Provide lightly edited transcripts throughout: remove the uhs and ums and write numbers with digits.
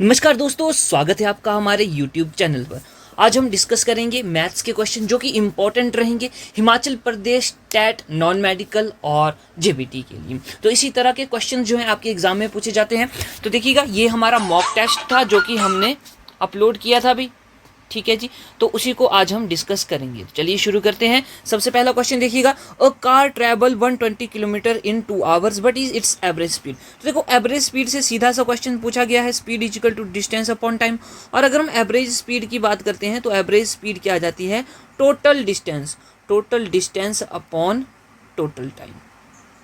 नमस्कार दोस्तों, स्वागत है आपका हमारे YouTube चैनल पर। आज हम डिस्कस करेंगे मैथ्स के क्वेश्चन जो कि इम्पोर्टेंट रहेंगे Himachal Pradesh TET non medical और जेबीटी के लिए। तो इसी तरह के क्वेश्चन जो हैं आपके एग्जाम में पूछे जाते हैं। तो देखिएगा, ये हमारा मॉक टेस्ट था जो कि हमने अपलोड किया था अभी, ठीक है जी। तो उसी को आज हम डिस्कस करेंगे। तो चलिए शुरू करते हैं। सबसे पहला क्वेश्चन देखिएगा, a car travel 120 kilometre in 2 hours but is its average speed. तो देखो, एवरेज स्पीड से सीधा सा क्वेश्चन पूछा गया है, speed is equal to distance upon time. और अगर हम एवरेज स्पीड की बात करते हैं तो एवरेज स्पीड क्या आ जाती है, total distance upon total time,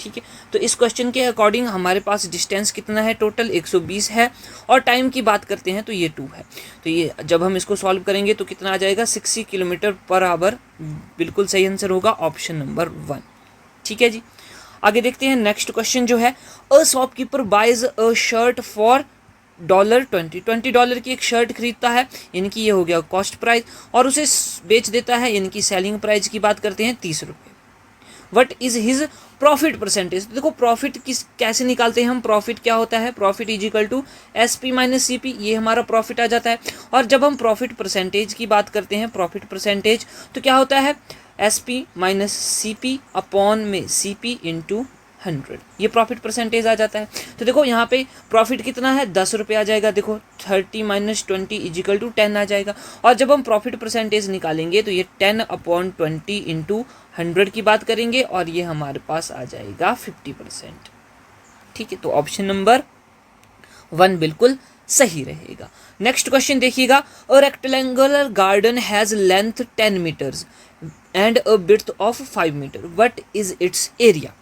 ठीक है। तो इस क्वेश्चन के अकॉर्डिंग हमारे पास डिस्टेंस कितना है, टोटल 120 है, और टाइम की बात करते हैं तो ये 2 है। तो ये जब हम इसको सॉल्व करेंगे तो कितना आ जाएगा, 60 किलोमीटर पर आवर। बिल्कुल सही आंसर होगा ऑप्शन नंबर 1, ठीक है जी। आगे देखते हैं नेक्स्ट क्वेश्चन जो है, a shopkeeper buys a shirt for $20 की एक शर्ट खरीदता है, यानी कि ये हो गया कॉस्ट प्राइस, और उसे बेच देता है, यानी कि सेलिंग प्राइस की बात करते हैं 30 रुपये। What is his profit percentage. देखो, प्रॉफिट किस कैसे निकालते हैं हम, प्रॉफिट क्या होता है, profit is equal to SP minus CP, ये हमारा प्रॉफिट आ जाता है। और जब हम प्रॉफिट परसेंटेज की बात करते हैं, प्रॉफिट परसेंटेज तो क्या होता है, SP माइनस CP अपॉन में CP इंटू 100, ये प्रॉफिट परसेंटेज आ जाता है। तो देखो यहाँ पे प्रॉफिट कितना है, 10 रुपये आ जाएगा। देखो 30 माइनस 20 इजिकल टू 10 आ जाएगा। और जब हम प्रॉफिट परसेंटेज निकालेंगे तो ये 10 अपॉन 20 इंटू 100 की बात करेंगे, और ये हमारे पास आ जाएगा 50%, ठीक है। तो ऑप्शन नंबर 1 बिल्कुल सही रहेगा। नेक्स्ट क्वेश्चन देखिएगा, a rectangular garden has length 10 metres and a width of 5 metre, what is its area.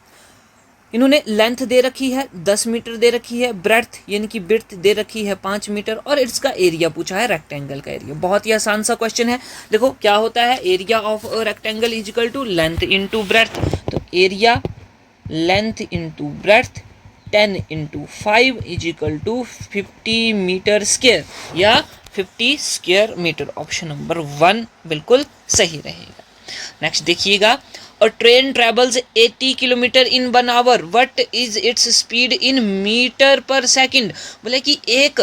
इन्होंने लेंथ दे रखी है 10 मीटर दे रखी है, ब्रेड्थ यानी कि विड्थ दे रखी है 5 मीटर, और इसका एरिया पूछा है, रेक्टेंगल का एरिया। बहुत ही आसान सा क्वेश्चन है। देखो क्या होता है, area of a rectangle is equal to length into breadth. तो area length into breadth 10 into 5 is equal to 50 metre square या 50 स्क्वायर मीटर। ऑप्शन नंबर 1 बिल्कुल सही रहेगा। नेक्स्ट देखिएगा, a train travels 80 kilometre in 1 hour, what is its speed in metre per second. बोले कि एक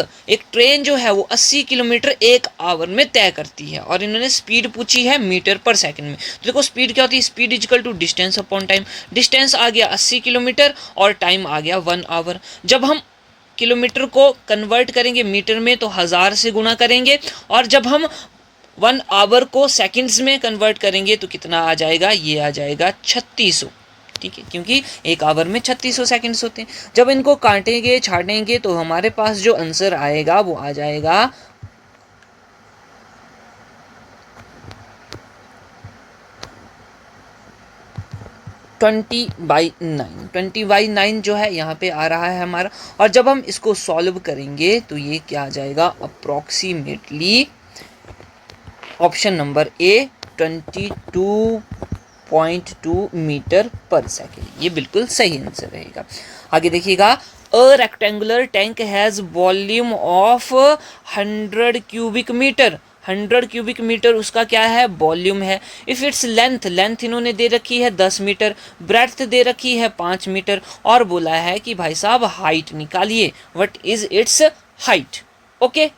train जो है वो 80 किलोमीटर 1 आवर में तय करती है, और इन्होंने स्पीड पूछी है मीटर पर सेकंड में। तो देखो स्पीड क्या होती है, speed equal to distance upon time. Distance आ गया 80 किलोमीटर और टाइम आ गया 1 आवर। जब हम किलोमीटर को कन्वर्ट करेंगे मीटर में तो 1000 से गुणा करेंगे, और जब हम 1 आवर को सेकंड्स में कन्वर्ट करेंगे तो कितना आ जाएगा, ये आ जाएगा 3600, ठीक है, क्योंकि 1 आवर में 3600 सेकंड्स होते हैं। जब इनको काटेंगे छाटेंगे तो हमारे पास जो आंसर आएगा वो आ जाएगा 20/9 जो है यहाँ पे आ रहा है हमारा। और जब हम इसको सॉल्व करेंगे तो ये क्या आ जाएगा, approximately option number A 22.2 metre per second, ये बिल्कुल सही आंसर रहेगा। आगे देखिएगा, a rectangular tank has volume of 100 cubic metre. 100 cubic metre उसका क्या है, वॉल्यूम है। इफ़ इट्स लेंथ इन्होंने दे रखी है 10 मीटर, ब्रेड्थ दे रखी है 5 मीटर, और बोला है कि भाई साहब हाइट निकालिए, what is it's height. Okay,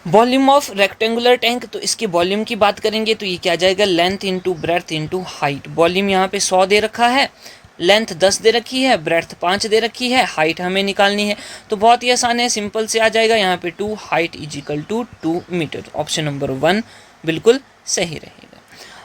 volume of rectangular tank, तो इसके वॉल्यूम की बात करेंगे तो ये क्या जाएगा, length into breadth into height. Volume यहाँ पे 100 दे रखा है, लेंथ 10 दे रखी है, ब्रेड्थ 5 दे रखी है, हाइट हमें निकालनी है। तो बहुत ही आसान है, सिंपल से आ जाएगा यहाँ पे 2, height is equal to 2 metre. Option number 1 बिल्कुल सही रहेगा।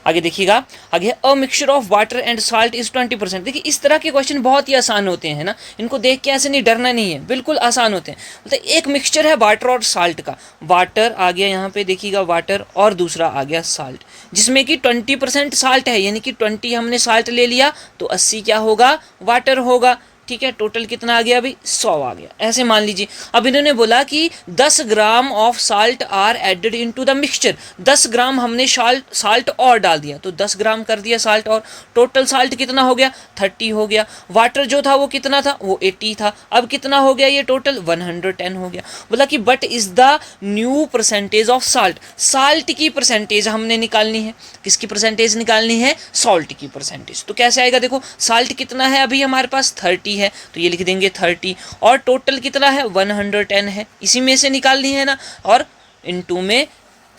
आगे देखिएगा, आगे a mixture of water and salt is 20%। देखिए इस तरह के क्वेश्चन बहुत ही आसान होते हैं ना, इनको देख के ऐसे नहीं डरना नहीं है, बिल्कुल आसान होते हैं। मतलब एक मिक्सचर है वाटर और साल्ट का, वाटर आ गया यहाँ पे देखिएगा वाटर, और दूसरा आ गया साल्ट, जिसमें कि 20% साल्ट है, यानी कि 20 हमने साल्ट ले लिया तो 80 क्या होगा, वाटर होगा, ठीक है। टोटल कितना आ गया अभी, 100 आ गया, ऐसे मान लीजिए। अब इन्होंने बोला कि 10 gram of salt are added into the mixture, 10 gram हमने साल्ट और डाल दिया, तो 10 ग्राम कर दिया साल्ट, और टोटल साल्ट कितना हो गया, 30 हो गया। वाटर जो था वो कितना था, वो 80 था, अब कितना हो गया, ये टोटल 110 हो गया। बोला कि but is the new percentage of salt, salt की परसेंटेज हमने निकालनी है। किसकी परसेंटेज निकालनी है, सॉल्ट की परसेंटेज। तो कैसे आएगा, देखो साल्ट कितना है अभी हमारे पास 30 है तो ये लिख देंगे 30, और टोटल कितना है 110 है, इसी में से निकालनी है ना, और इनटू में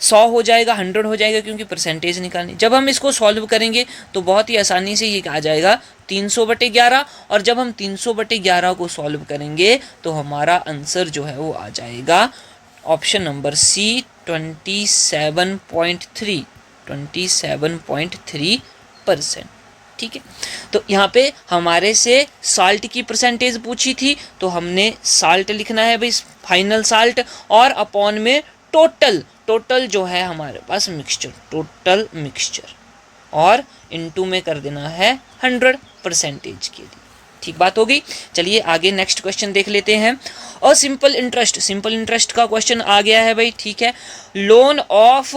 100 हो जाएगा, 100 हो जाएगा क्योंकि परसेंटेज निकालनी। जब हम इसको सॉल्व करेंगे तो बहुत ही आसानी से ये आ जाएगा 300/11, और जब हम 300/11 को सॉल्व करेंगे तो हमारा आंसर जो है वो आ जाएगा ऑप्शन नंबर सी 27.3%। ठीक है, तो यहाँ पे हमारे से साल्ट की परसेंटेज पूछी थी तो हमने साल्ट लिखना है भाई, फाइनल साल्ट, और अपॉन में टोटल जो है हमारे पास मिक्सचर, टोटल मिक्सचर, और इनटू में कर देना है 100 परसेंटेज के लिए। ठीक बात हो गई। चलिए आगे नेक्स्ट क्वेश्चन देख लेते हैं। और सिंपल इंटरेस्ट का क्वेश्चन आ गया है भाई। ठीक है, loan of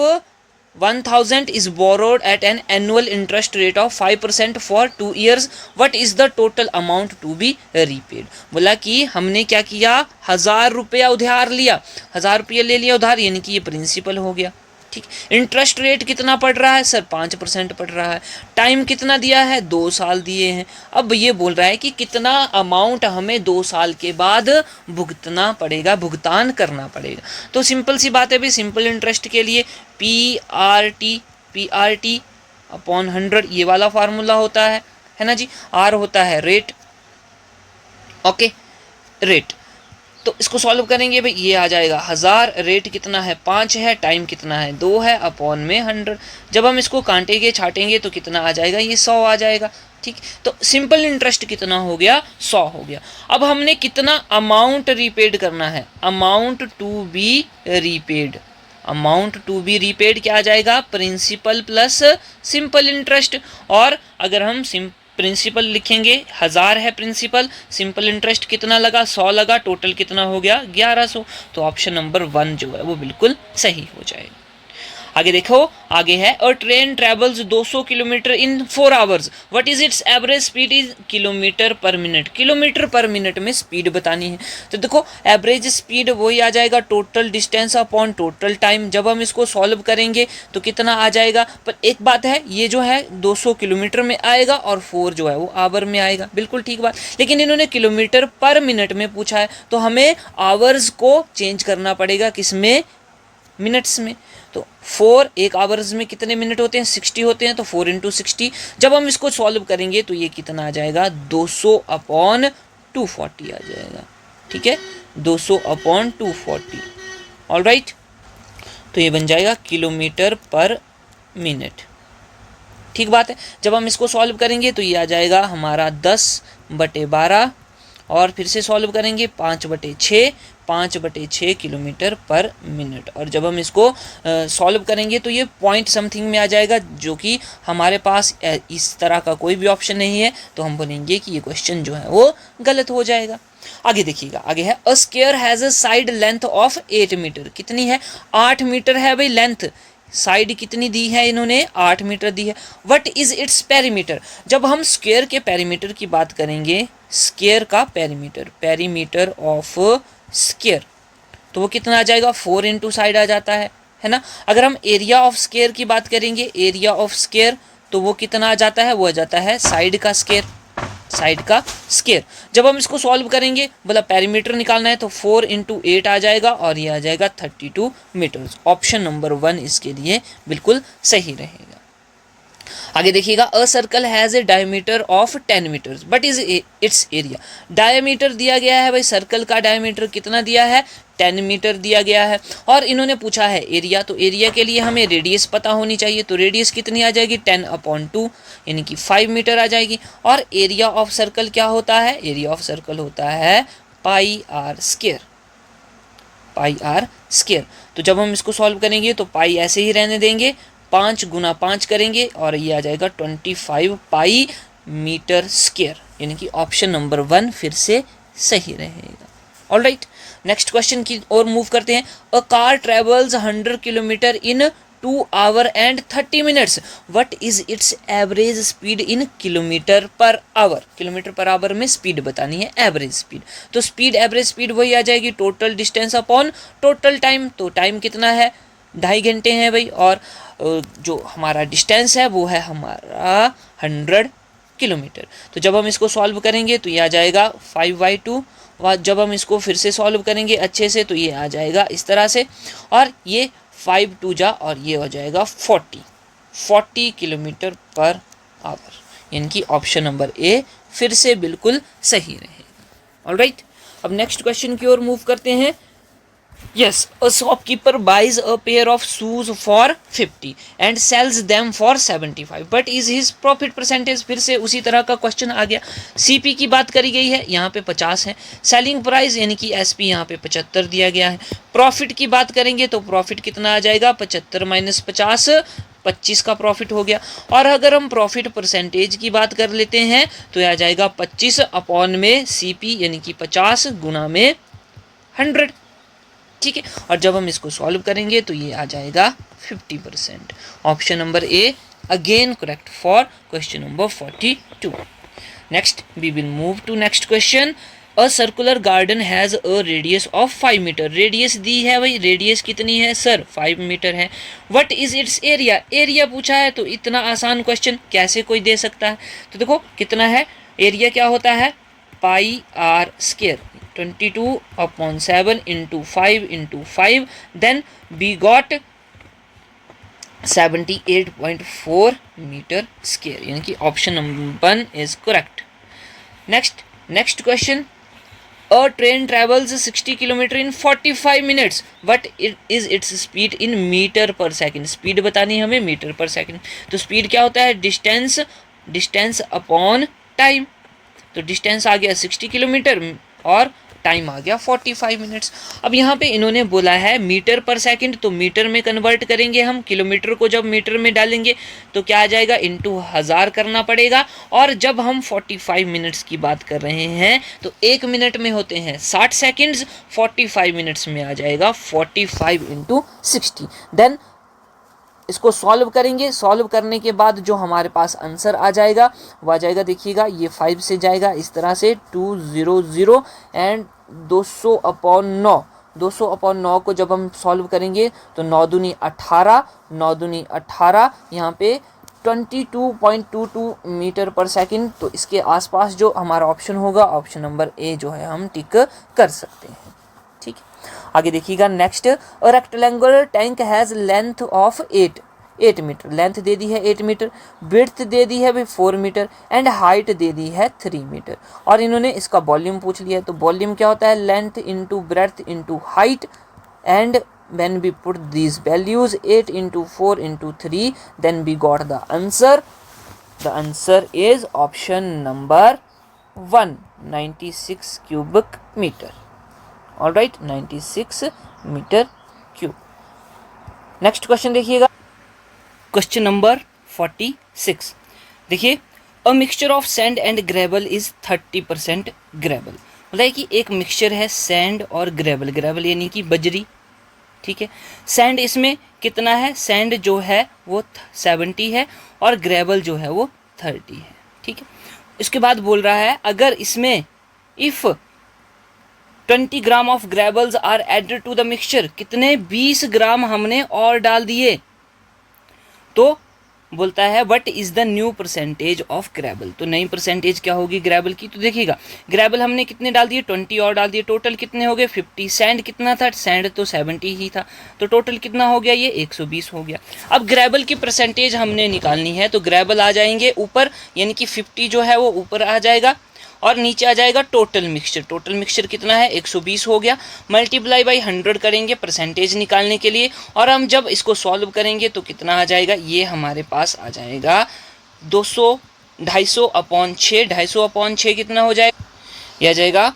1000 is borrowed at an annual interest rate of 5% for 2 years. What is the total amount to be repaid? बोला कि हमने क्या किया, 1000 रुपया उधार लिया, 1000 रुपया ले लिया उधार, यानी कि ये प्रिंसिपल हो गया। ठीक, इंटरेस्ट रेट कितना पड़ रहा है सर, 5% पड़ रहा है, टाइम कितना दिया है, 2 साल दिए हैं। अब ये बोल रहा है कि कितना अमाउंट हमें 2 साल के बाद भुगतना पड़ेगा, भुगतान करना पड़ेगा। तो सिंपल सी बात है भाई, सिंपल इंटरेस्ट के लिए PRT अपॉन 100 ये वाला फार्मूला होता है ना जी। R होता है रेट, ओके रेट, तो इसको सॉल्व करेंगे भाई, ये आ जाएगा 1000, रेट कितना है 5 है, टाइम कितना है 2 है, अपॉन में 100। जब हम इसको काटेंगे छाटेंगे तो कितना आ जाएगा, ये 100 आ जाएगा। ठीक, तो सिंपल इंटरेस्ट कितना हो गया, 100 हो गया। अब हमने कितना अमाउंट रीपेड करना है, amount to be repaid, amount to be repaid क्या आ जाएगा, प्रिंसिपल प्लस सिंपल इंटरेस्ट। और अगर हम प्रिंसिपल लिखेंगे, 1000 है प्रिंसिपल, सिंपल इंटरेस्ट कितना लगा, 100 लगा, टोटल कितना हो गया 1100। तो ऑप्शन नंबर 1 जो है वो बिल्कुल सही हो जाएगा। आगे देखो, आगे है अ train travels 200 kilometre in 4 hours, what is its average speed is kilometre per minute, kilometre per minute में स्पीड बतानी है। तो देखो एवरेज स्पीड वही आ जाएगा total distance upon total time. जब हम इसको सॉल्व करेंगे तो कितना आ जाएगा, पर एक बात है, ये जो है 200 किलोमीटर में आएगा और 4 जो है वो आवर में आएगा, बिल्कुल ठीक बात। लेकिन इन्होंने किलोमीटर पर मिनट में पूछा है तो हमें आवर्स को चेंज करना पड़ेगा, किसमें, मिनट्स में। तो 4 एक आवर्स में कितने मिनट होते हैं, 60 होते हैं, तो 4 × 60। जब हम इसको सॉल्व करेंगे तो ये कितना आ जाएगा, 200/240 आ जाएगा। ठीक है, 200/240, ऑलराइट। तो ये बन जाएगा किलोमीटर पर मिनट। ठीक बात है। जब हम इसको सॉल्व करेंगे तो ये आ जाएगा हमारा 10/12, और फिर से सॉल्व करेंगे 5/6, 5/6 किलोमीटर पर मिनट। और जब हम इसको सॉल्व करेंगे तो ये पॉइंट समथिंग में आ जाएगा, जो कि हमारे पास इस तरह का कोई भी ऑप्शन नहीं है, तो हम बोलेंगे कि ये क्वेश्चन जो है वो गलत हो जाएगा। आगे देखिएगा, आगे है a square has a side length of 8 metre, कितनी है, 8 मीटर है भाई लेंथ, साइड कितनी दी है इन्होंने, 8 मीटर दी है। व्हाट इज इट्स पेरीमीटर, जब हम स्क्वायर के पेरीमीटर की बात करेंगे, स्क्वायर का पेरीमीटर, पेरीमीटर ऑफ स्क्वायर, तो वो कितना आ जाएगा, 4 × साइड आ जाता है ना। अगर हम एरिया ऑफ स्क्वायर की बात करेंगे, एरिया ऑफ स्क्वायर, तो वो कितना आ जाता है, वो आ जाता है साइड का स्क्वायर, साइड का स्क्वायर। जब हम इसको सॉल्व करेंगे, मतलब पेरीमीटर निकालना है, तो 4 × 8 आ जाएगा, और ये आ जाएगा 32 मीटर्स। ऑप्शन नंबर 1 इसके लिए बिल्कुल सही रहेगा। आगे देखिएगा, a circle has a diameter of 10 metres, but is its area, diameter दिया गया है भाई, सर्कल का डायमीटर कितना दिया है, 10 मीटर दिया गया है। और इन्होंने पूछा है एरिया, तो एरिया के लिए हमें रेडियस पता होनी चाहिए, तो रेडियस कितनी आ जाएगी, 10/2, यानी कि 5 मीटर आ जाएगी। और एरिया ऑफ सर्कल क्या होता है, एरिया ऑफ सर्कल होता है πr स्क्वायर, πr स्क्वायर। तो जब हम इसको सॉल्व करेंगे तो पाई ऐसे ही रहने देंगे, 5 × 5 करेंगे, और ये आ जाएगा 25 पाई मीटर स्क्वायर, यानी कि ऑप्शन नंबर 1 फिर से सही रहेगा। ऑलराइट, नेक्स्ट क्वेश्चन की ओर मूव करते हैं। A car travels 100 kilometre in 2 hours and 30 minutes, what is its average speed in kilometre per our, kilometre per our में स्पीड बतानी है, एवरेज स्पीड। तो स्पीड, एवरेज स्पीड वही आ जाएगी total distance upon total time. तो time कितना है, 2.5 घंटे हैं भाई, और जो हमारा डिस्टेंस है वो है हमारा 100 किलोमीटर। तो जब हम इसको सॉल्व करेंगे तो ये आ जाएगा 5/2, और जब हम इसको फिर से सॉल्व करेंगे अच्छे से तो ये आ जाएगा इस तरह से, और ये 5 2 जा और ये हो जाएगा 40 किलोमीटर पर आवर, यानी कि ऑप्शन नंबर ए फिर से बिल्कुल सही रहेगा। ऑलराइट, अब नेक्स्ट क्वेश्चन की ओर मूव करते हैं। Yes, a shopkeeper buys a pair of shoes for 50 and sells them for 75, but is his profit percentage? फिर से उसी तरह का क्वेश्चन आ गया। सीपी की बात करी गई है, यहाँ पे 50 है। सेलिंग प्राइस यानी कि एसपी यहाँ पे 75 दिया गया है। प्रॉफिट की बात करेंगे तो प्रॉफिट कितना आ जाएगा, 75 माइनस 50, 25 का प्रॉफिट हो गया। और अगर हम प्रॉफिट परसेंटेज की बात कर लेते हैं तो यह आ जाएगा 25 अपॉन में सीपी यानी कि 50 गुना में 100, ठीक है। और जब हम इसको सॉल्व करेंगे तो ये आ जाएगा 50%। Option number A again correct for question number 42। Next we will move to next question. A circular garden has a radius of 5 metre. Radius दी है भाई, रेडियस कितनी है सर, 5 मीटर है। What is its area, area पूछा है, तो इतना आसान क्वेश्चन कैसे कोई दे सकता है। तो देखो कितना है, एरिया क्या होता है, pi r square, 22/7 into 5 into 5, then we got 78.4 metre square, यानी कि option number 1 is correct. Next question. A train travels 60 kilometre in 45 minutes, but it is its speed in metre per second. Speed बतानी हमें metre per second, तो speed क्या होता है, distance upon time. तो distance आ गया 60 किलोमीटर और टाइम आ गया 45 मिनट्स। अब यहाँ पे इन्होंने बोला है मीटर पर सेकंड, तो मीटर में कन्वर्ट करेंगे हम। किलोमीटर को जब मीटर में डालेंगे तो क्या आ जाएगा, इंटू 1000 करना पड़ेगा। और जब हम 45 मिनट्स की बात कर रहे हैं तो 1 मिनट में होते हैं 60 सेकंड्स, 45 मिनट्स में आ जाएगा 45 इंटू 60। देन इसको सॉल्व करेंगे, सॉल्व करने के बाद जो हमारे पास आंसर आ जाएगा वो आ जाएगा, देखिएगा ये 5 से जाएगा इस तरह से 200 एंड 200/9 को जब हम सॉल्व करेंगे तो 9 दूनी 18 यहाँ पे 22.22 मीटर पर सेकंड। तो इसके आसपास जो हमारा ऑप्शन होगा, ऑप्शन नंबर ए जो है हम टिक कर सकते हैं, ठीक है। आगे देखिएगा next. A rectangular tank has length of 8 metre, length दे दी है 8 मीटर, विड्थ दे दी है भाई 4 मीटर एंड हाइट दे दी है 3 मीटर। और इन्होंने इसका वॉल्यूम पूछ लिया है, तो वॉल्यूम क्या होता है, length into breadth into height, and when we put these values 8 into 4 into 3, then we got the answer. The answer is option number 1, 96 cubic meter. All right, 96 metre cube. Next question देखिएगा, question number 46। देखिए, a mixture of sand and gravel is 30% gravel. मतलब कि एक mixture है sand और gravel, gravel यानी कि बजरी, ठीक है। सैंड इसमें कितना है, सैंड जो है वो 70 है और ग्रेवल जो है वो 30 है, ठीक है। इसके बाद बोल रहा है अगर इसमें if 20 gram of gravels are added to the mixture, कितने 20 ग्राम हमने और डाल दिए, तो बोलता है what is the new percentage of gravel. तो नई परसेंटेज क्या होगी ग्रेवल की, तो देखिएगा ग्रेवल हमने कितने डाल दिए, 20 और डाल दिए, टोटल कितने हो गए 50। सैंड कितना था, सैंड तो 70 ही था, तो टोटल कितना हो गया, ये 120 हो गया। अब ग्रेवल की परसेंटेज हमने निकालनी है, तो ग्रेवल आ जाएंगे ऊपर, यानी कि 50 जो है वो ऊपर आ जाएगा और नीचे आ जाएगा टोटल मिक्सचर। टोटल मिक्सचर कितना है, 120 हो गया, मल्टीप्लाई बाई 100 करेंगे परसेंटेज निकालने के लिए। और हम जब इसको सॉल्व करेंगे तो कितना आ जाएगा, ये हमारे पास आ जाएगा 250 अपॉन 6 कितना हो जाएगा, यह आ जाएगा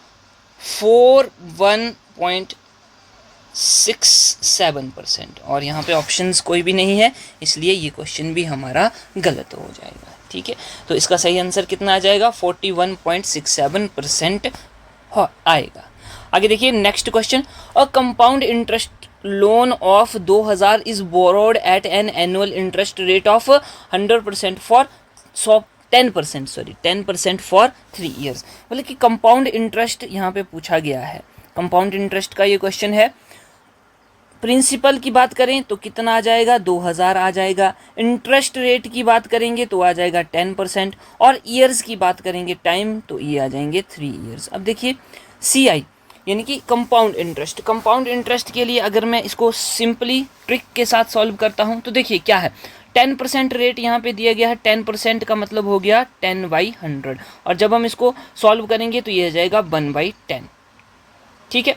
41.67%। और यहाँ पे ऑप्शंस कोई भी नहीं है, इसलिए ये क्वेश्चन भी हमारा गलत हो जाएगा, ठीक है। तो इसका सही आंसर कितना आ जाएगा, 41.67% आएगा। आगे देखिए next question. A compound interest loan of 2000 is borrowed at an annual interest rate of 100% for 10% for 3 years. मतलब कि कंपाउंड इंटरेस्ट यहाँ पे पूछा गया है, कंपाउंड इंटरेस्ट का ये क्वेश्चन है। प्रिंसिपल की बात करें तो कितना आ जाएगा, 2000 आ जाएगा। इंटरेस्ट रेट की बात करेंगे तो आ जाएगा 10%। और ईयर्स की बात करेंगे टाइम, तो ये आ जाएंगे 3 ईयर्स। अब देखिए CI यानी कि कंपाउंड इंटरेस्ट। कंपाउंड इंटरेस्ट के लिए अगर मैं इसको सिंपली ट्रिक के साथ सॉल्व करता हूँ तो देखिए क्या है, 10% रेट यहाँ पे दिया गया है। 10% का मतलब हो गया 10/100, और जब हम इसको सॉल्व करेंगे तो ये आ जाएगा 1/10। ठीक है।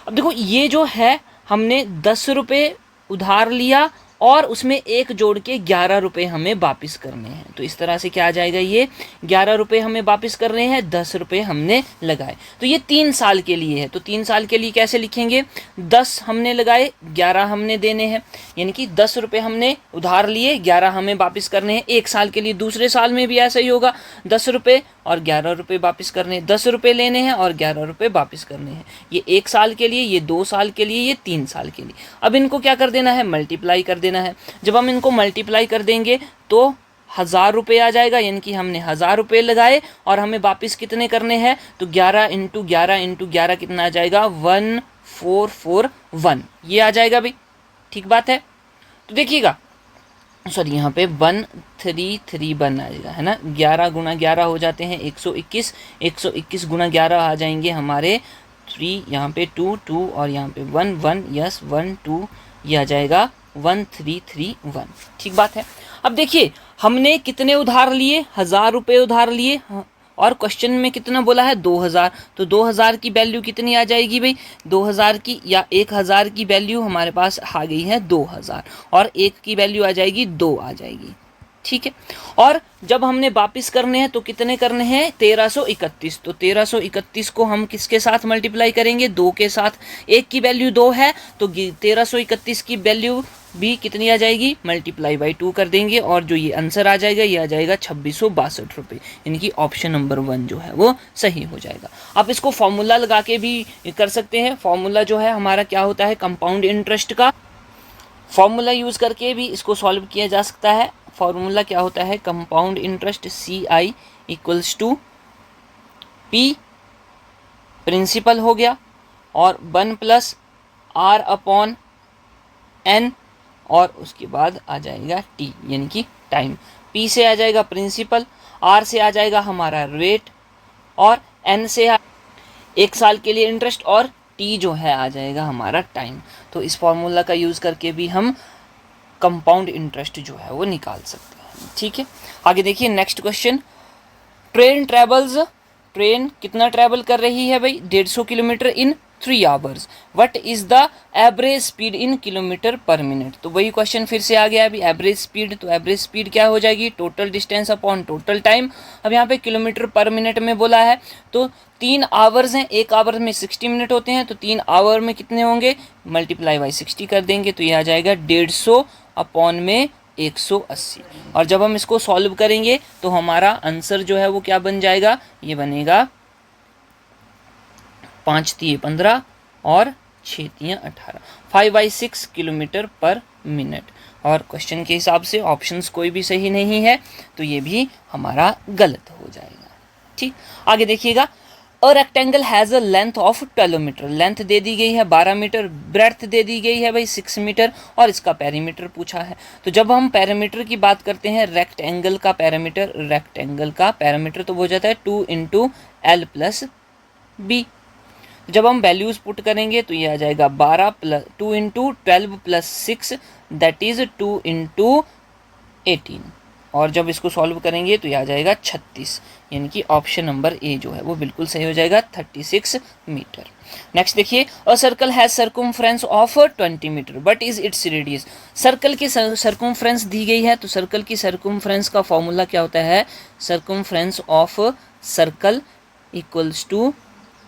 अब देखो ये जो है, हमने 10 रुपये उधार लिया और उसमें एक जोड़ के 11 रुपये हमें वापस करने हैं। तो इस तरह से क्या आ जाएगा, ये 11 रुपये हमें वापस करने हैं, 10 रुपये हमने लगाए। तो ये 3 साल के लिए है। तो 3 साल के लिए कैसे लिखेंगे, 10 हमने लगाए, 11 हमने देने हैं, यानी कि 10 रुपये हमने उधार लिए, 11 हमें वापस करने हैं। एक साल के लिए, दूसरे साल में भी ऐसा ही होगा, 10 रुपये और 11 रुपये वापस करने हैं। 10 रुपये लेने हैं और 11 रुपये वापस करने हैं। ये 1 साल के लिए, ये 2 साल के लिए, ये 3 साल के लिए। अब इनको क्या कर देना है, मल्टीप्लाई कर देना है। जब हम इनको मल्टीप्लाई कर देंगे तो 1000 रुपये आ जाएगा, यानी कि हमने 1000 रुपये लगाए और हमें वापस कितने करने हैं, तो 11 इंटू 11 कितना आ जाएगा, 1441 ये आ जाएगा भाई। ठीक बात है। तो देखिएगा, सॉरी यहाँ पे 1331 आएगा, है ना। 11 गुना 11 हो जाते हैं 121, 121 गुना 11 आ जाएंगे हमारे 3, यहाँ पे 2 और यहाँ पे 1 यस 1 2, ये आ जाएगा 1331। ठीक बात है। अब देखिए हमने कितने उधार लिए, 1000 रुपये उधार लिए, और क्वेश्चन में कितना बोला है, 2000। तो 2000 की वैल्यू कितनी आ जाएगी भाई, 2000 की या 1000 की वैल्यू हमारे पास आ गई है 2000, और 1 की वैल्यू आ जाएगी 2 आ जाएगी। ठीक है। और जब हमने वापस करने हैं तो कितने करने हैं, 1331। तो 1331 को हम किसके साथ मल्टीप्लाई करेंगे, 2 के साथ। 1 की वैल्यू 2 है तो 1331 की वैल्यू भी कितनी आ जाएगी, मल्टीप्लाई बाई 2 कर देंगे, और जो ये आंसर आ जाएगा ये आ जाएगा 2662 रुपये, यानी कि ऑप्शन नंबर 1 जो है वो सही हो जाएगा। आप इसको फॉर्मूला लगा के भी कर सकते हैं। फॉर्मूला जो है हमारा क्या होता है, कंपाउंड इंटरेस्ट का फॉर्मूला यूज़ करके भी इसको सॉल्व किया जा सकता है। फॉर्मूला क्या होता है, compound interest CI equals to P principal हो गया, और 1 प्लस R/N, और उसके बाद आ जाएगा T यानी कि टाइम। P से आ जाएगा प्रिंसिपल, R से आ जाएगा हमारा रेट, और N से 1 साल के लिए इंटरेस्ट, और T जो है आ जाएगा हमारा टाइम। तो इस फॉर्मूला का यूज़ करके भी हम कंपाउंड इंटरेस्ट जो है वो निकाल सकते हैं। ठीक है। आगे देखिए नेक्स्ट क्वेश्चन, ट्रेन कितना ट्रैवल कर रही है भाई, 150 kilometre in 3 hours. What is the average speed in kilometre per minute. तो वही क्वेश्चन फिर से आ गया अभी, एवरेज स्पीड। तो एवरेज स्पीड क्या हो जाएगी, total distance upon total time. अब यहाँ पे किलोमीटर पर मिनट में बोला है, तो 3 आवर्स हैं, 1 आवर में 60 मिनट होते हैं, तो 3 आवर में कितने होंगे, मल्टीप्लाई बाई 60 कर देंगे, तो ये आ जाएगा 150 अपॉन में 180। और जब हम इसको सॉल्व करेंगे तो हमारा आंसर जो है वो क्या बन जाएगा, ये बनेगा 5 तिये 15 और 6 तिये 18, 5/6 किलोमीटर पर मिनट। और क्वेश्चन के हिसाब से ऑप्शंस कोई भी सही नहीं है, तो ये भी हमारा गलत हो जाएगा। ठीक। आगे देखिएगा, a rectangle has a length of 12 metre. Length दे दी गई है 12 मीटर, ब्रेड्थ दे दी गई है भाई 6 मीटर, और इसका पैरामीटर पूछा है। तो जब हम पैरामीटर की बात करते हैं, रेक्टेंगल का पैरामीटर तो हो जाता है 2 × L + B। जब हम वैल्यूज़ पुट करेंगे तो ये आ जाएगा 12 + 2 × 12 + 6 दैट इज़ 2 × 18, और जब इसको सॉल्व करेंगे तो ये आ जाएगा 36, यानी कि ऑप्शन नंबर ए जो है वो बिल्कुल सही हो जाएगा, 36 मीटर। नेक्स्ट देखिए, a circle has circumference of 20 metre, but is its radius. Circle की सर्कमफ्रेंस दी गई है, तो सर्कल की सर्कमफ्रेंस का फॉर्मूला क्या होता है, circumference of circle equals to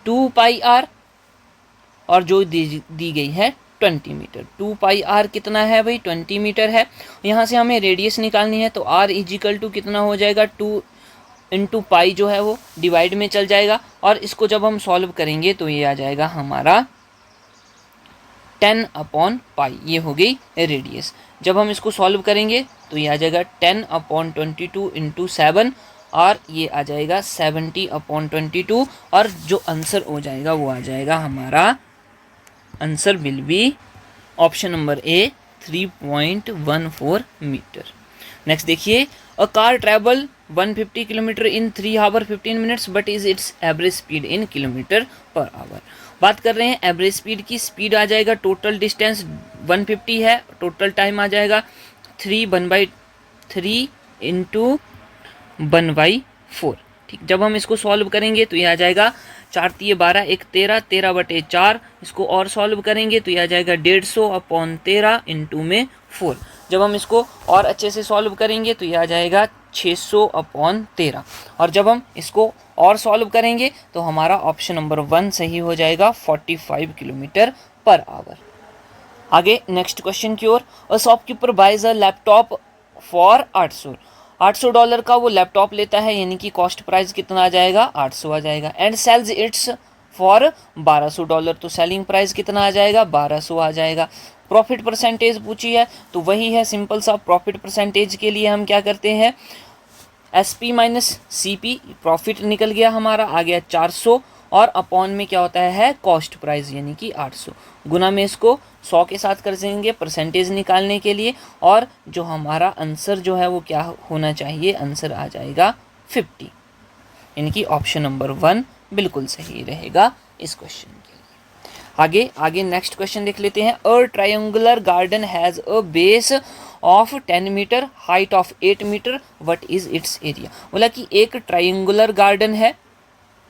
2πr, और जो दी गई है 20 मीटर। 2πr कितना है भाई, 20 मीटर है। यहाँ से हमें रेडियस निकालनी है, तो r = कितना हो जाएगा, 2 × पाई जो है वो डिवाइड में चल जाएगा, और इसको जब हम सॉल्व करेंगे तो ये आ जाएगा हमारा 10/पाई, ये हो गई रेडियस। जब हम इसको सॉल्व करेंगे तो ये आ जाएगा 10/22 × 7, और ये आ जाएगा 70/22, और जो आंसर हो जाएगा वो आ जाएगा हमारा answer will be option number A 3.14 metre. Next देखिए, a car travel 150 kilometre in 3 hour 15 minutes but is its average speed in kilometre per hour. बात कर रहे हैं एवरेज स्पीड की। स्पीड आ जाएगा, टोटल डिस्टेंस 150 है, टोटल टाइम आ जाएगा 3 इंटू 1/4। ठीक, जब हम इसको सॉल्व करेंगे तो ये आ जाएगा 4 तिये 12, 1 13, 13/4। इसको और सॉल्व करेंगे तो ये आ जाएगा 150/13 इंटू में 4। जब हम इसको और अच्छे से सॉल्व करेंगे तो ये आ जाएगा 600/13। और जब हम इसको और सॉल्व करेंगे तो हमारा ऑप्शन नंबर 1 सही हो जाएगा, 45 किलोमीटर पर आवर। आगे नेक्स्ट क्वेश्चन की ओर, a shopkeeper buys a laptop for $800 का वो लैपटॉप लेता है, यानी कि कॉस्ट प्राइस कितना आ जाएगा, 800 आ जाएगा। एंड सेल्स इट्स फॉर $1200, तो सेलिंग प्राइस कितना आ जाएगा, 1200 आ जाएगा। प्रॉफिट परसेंटेज पूछी है तो वही है सिंपल सा, प्रॉफिट परसेंटेज के लिए हम क्या करते हैं, SP माइनस CP, प्रॉफिट निकल गया हमारा, आ गया 400, और अपॉन में क्या होता है कॉस्ट प्राइस यानी कि 800, गुना में इसको 100 के साथ कर देंगे परसेंटेज निकालने के लिए, और जो हमारा आंसर जो है वो क्या होना चाहिए, आंसर आ जाएगा 50, यानी कि ऑप्शन नंबर 1 बिल्कुल सही रहेगा इस क्वेश्चन के लिए। आगे नेक्स्ट क्वेश्चन देख लेते हैं। A triangular garden has a base of 10 metre, height of 8 metre, what is its area. बोला कि एक ट्रायंगुलर गार्डन है,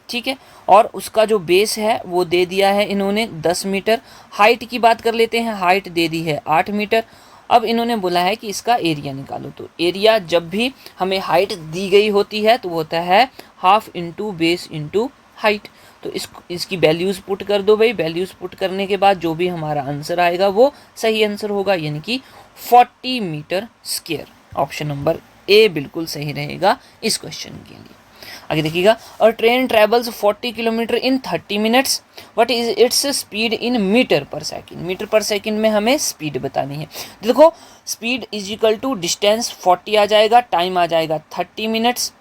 ठीक है, और उसका जो बेस है वो दे दिया है इन्होंने 10 मीटर। हाइट की बात कर लेते हैं, हाइट दे दी है 8 मीटर। अब इन्होंने बोला है कि इसका एरिया निकालो, तो एरिया जब भी हमें हाइट दी गई होती है तो वो होता है half into base into height. तो इसकी वैल्यूज़ पुट कर दो भाई, वैल्यूज़ पुट करने के बाद जो भी हमारा आंसर आएगा वो सही आंसर होगा, यानी कि 40 metre square. Option number A बिल्कुल सही रहेगा इस क्वेश्चन के लिए। आगे देखिएगा, और train travels 40 kilometre in 30 minutes, what is its speed in metre per second. Metre per second में हमें स्पीड बतानी है। देखो speed is equal to distance 40 आ जाएगा, टाइम आ जाएगा 30 मिनट्स,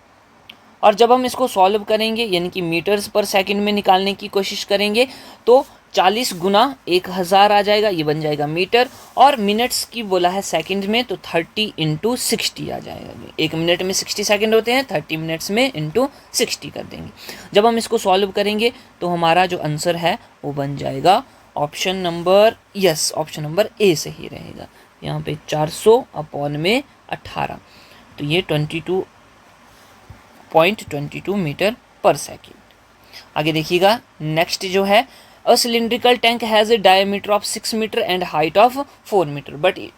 और जब हम इसको सॉल्व करेंगे यानी कि मीटर्स पर सेकंड में निकालने की कोशिश करेंगे तो 40 गुना 1000 आ जाएगा, ये बन जाएगा मीटर, और मिनट्स की बोला है सेकंड में तो 30 इंटू 60 आ जाएगा। 1 मिनट में 60 सेकंड होते हैं, 30 मिनट्स में इंटू 60 कर देंगे। जब हम इसको सॉल्व करेंगे तो हमारा जो आंसर है वो बन जाएगा ऑप्शन नंबर ऑप्शन नंबर ए सही रहेगा। यहाँ पे 400 अपॉन में 18, तो ये 22.22 मीटर पर सेकेंड। आगे देखिएगा नेक्स्ट जो है, a cylindrical tank has a diameter of 6 metre and height of 4 metre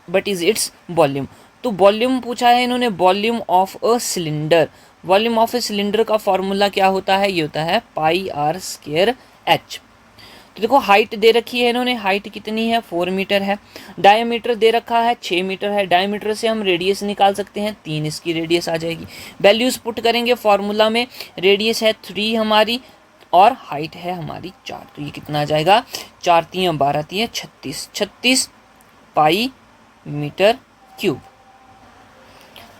but is its volume. तो वॉल्यूम पूछा है इन्होंने, volume of a cylinder. Volume of a cylinder का फॉर्मूला क्या होता है, ये होता है πr²h। तो देखो हाइट दे रखी है इन्होंने, हाइट कितनी है 4 मीटर है, डायमीटर दे रखा है 6 मीटर है, डायमीटर से हम रेडियस निकाल सकते हैं 3 इसकी रेडियस आ जाएगी। वैल्यूज पुट करेंगे फॉर्मूला में, रेडियस है 3 हमारी और हाइट है हमारी 4, तो ये कितना आ जाएगा 4 तियाँ 12 तियाँ 36 पाई मीटर क्यूब।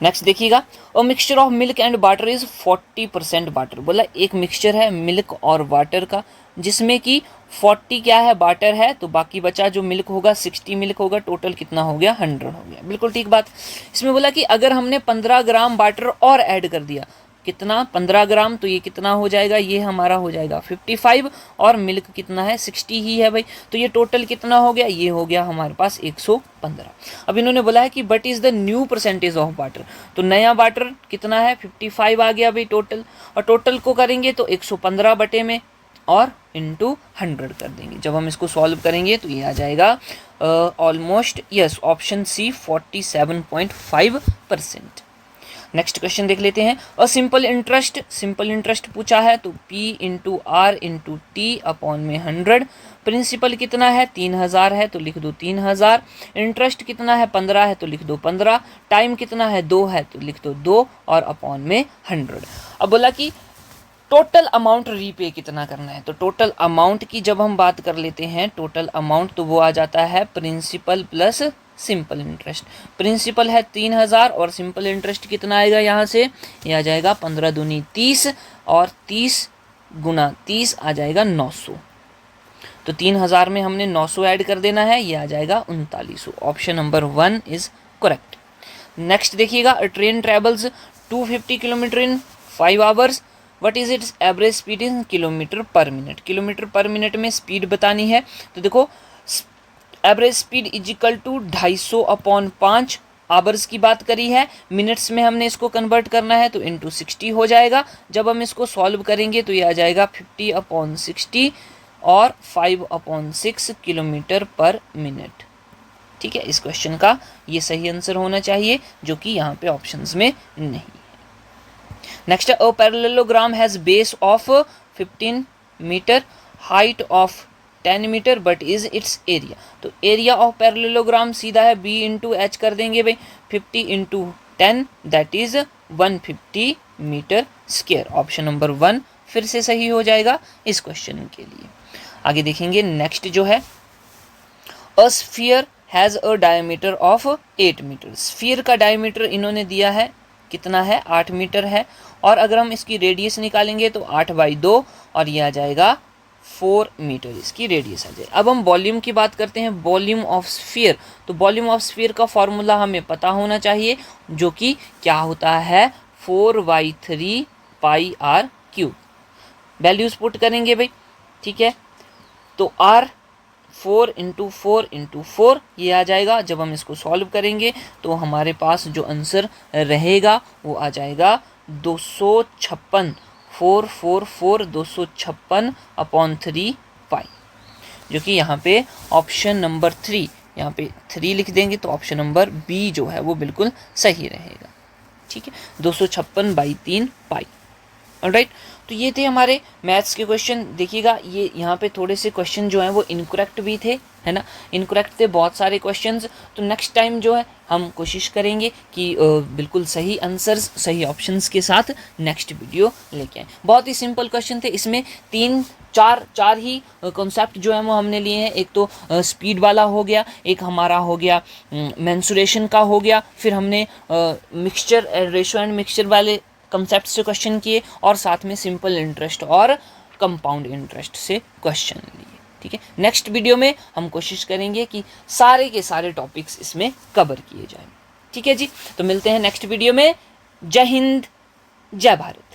नेक्स्ट देखिएगा, और mixture of milk and water is 40% water. बोला एक मिक्सचर है मिल्क और वाटर का जिसमें कि 40 क्या है वाटर है, तो बाकी बचा जो मिल्क होगा 60 मिल्क होगा, टोटल कितना हो गया 100 हो गया। बिल्कुल ठीक बात। इसमें बोला कि अगर हमने 15 ग्राम वाटर और ऐड कर दिया, कितना 15 ग्राम, तो ये कितना हो जाएगा, ये हमारा हो जाएगा 55, और मिल्क कितना है 60 ही है भाई, तो ये टोटल कितना हो गया, ये हो गया हमारे पास 115। अब इन्होंने बोला है कि but is the new percentage of water, तो नया वाटर कितना है 55 आ गया भाई टोटल, और टोटल को करेंगे तो 115 बटे में और इंटू 100 कर देंगे। जब हम इसको सॉल्व करेंगे तो ये आ जाएगा almost option C 47.5%। Next question देख लेते हैं, और सिंपल इंटरेस्ट पूछा है तो P into R into T upon में 100। प्रिंसिपल कितना है 3000 है तो लिख दो 3000, इंटरेस्ट कितना है 15 है तो लिख दो 15, टाइम कितना है 2 है तो लिख दो 2 और अपॉन में 100। अब बोला कि टोटल अमाउंट रीपे कितना करना है, तो टोटल अमाउंट की जब हम बात कर लेते हैं टोटल अमाउंट तो वो आ जाता है principal plus simple interest. Principal है 3000 और सिंपल इंटरेस्ट कितना आएगा यहाँ से, ये आ जाएगा 15 दूनी 30 और 30 गुना 30 आ जाएगा 900। तो 3000 में हमने 900 ऐड कर देना है, ये आ जाएगा 3900। Option number 1 is correct. Next देखिएगा, a train travels 250 kilometre in 5 hours, what is its average speed in kilometre per minute. Kilometre per minute में स्पीड बतानी है, तो देखो average speed is equal to 250/5, hours की बात करी है, मिनट्स में हमने इसको कन्वर्ट करना है तो इंटू 60 हो जाएगा। जब हम इसको सॉल्व करेंगे तो ये आ जाएगा 50/60 और 5/6 किलोमीटर पर मिनट। ठीक है, इस क्वेश्चन का ये सही आंसर होना चाहिए, जो कि यहाँ पे ऑप्शंस में नहीं है। Next, a parallelogram has base of 15 metre, height of 10 metre, but is its area. तो एरिया ऑफ पैरेललोग्राम सीधा है b इंटू एच कर देंगे भाई, 50 into 10 that is 150 metre square. Option number 1 फिर से सही हो जाएगा इस क्वेश्चन के लिए। आगे देखेंगे, नेक्स्ट जो है, a sphere has a diameter of 8 metre. Sphere का डायमीटर इन्होंने दिया है कितना है, 8 मीटर है, और अगर हम इसकी रेडियस निकालेंगे तो 8/2 और ये आ जाएगा 4 मीटर इसकी रेडियस आ जाए। अब हम वॉल्यूम की बात करते हैं, वॉल्यूम ऑफ स्फीयर। तो वॉल्यूम ऑफ स्फीयर का फॉर्मूला हमें पता होना चाहिए, जो कि क्या होता है, 4/3 πr³। वैल्यूज पुट करेंगे भाई, ठीक है, तो r 4 इंटू 4 इंटू 4 ये आ जाएगा। जब हम इसको सॉल्व करेंगे तो हमारे पास जो आंसर रहेगा वो आ जाएगा 256, 444 256/3 पाई, जो कि यहाँ पे ऑप्शन नंबर 3, यहाँ पे 3 लिख देंगे तो ऑप्शन नंबर बी जो है वो बिल्कुल सही रहेगा। ठीक है, 256/3 पाई। ऑलराइट, तो ये थे हमारे मैथ्स के क्वेश्चन। देखिएगा, ये यहाँ पे थोड़े से क्वेश्चन जो हैं वो इनकरेक्ट भी थे, है ना, इनकरेक्ट थे बहुत सारे क्वेश्चंस। तो नेक्स्ट टाइम जो है हम कोशिश करेंगे कि बिल्कुल सही आंसर्स, सही ऑप्शंस के साथ नेक्स्ट वीडियो लेके आएँ। बहुत ही सिंपल क्वेश्चन थे, इसमें चार ही कॉन्सेप्ट जो है वो हमने लिए हैं। एक तो स्पीड वाला हो गया, एक हमारा हो गया मेंसुरेशन का हो गया, फिर हमने मिक्सचर रेशो एंड मिक्सचर वाले कंसेप्ट से क्वेश्चन किए, और साथ में सिंपल इंटरेस्ट और कंपाउंड इंटरेस्ट से क्वेश्चन लिए। ठीक है, नेक्स्ट वीडियो में हम कोशिश करेंगे कि सारे के सारे टॉपिक्स इसमें कवर किए जाएं। ठीक है जी, तो मिलते हैं नेक्स्ट वीडियो में। जय हिंद, जय भारत।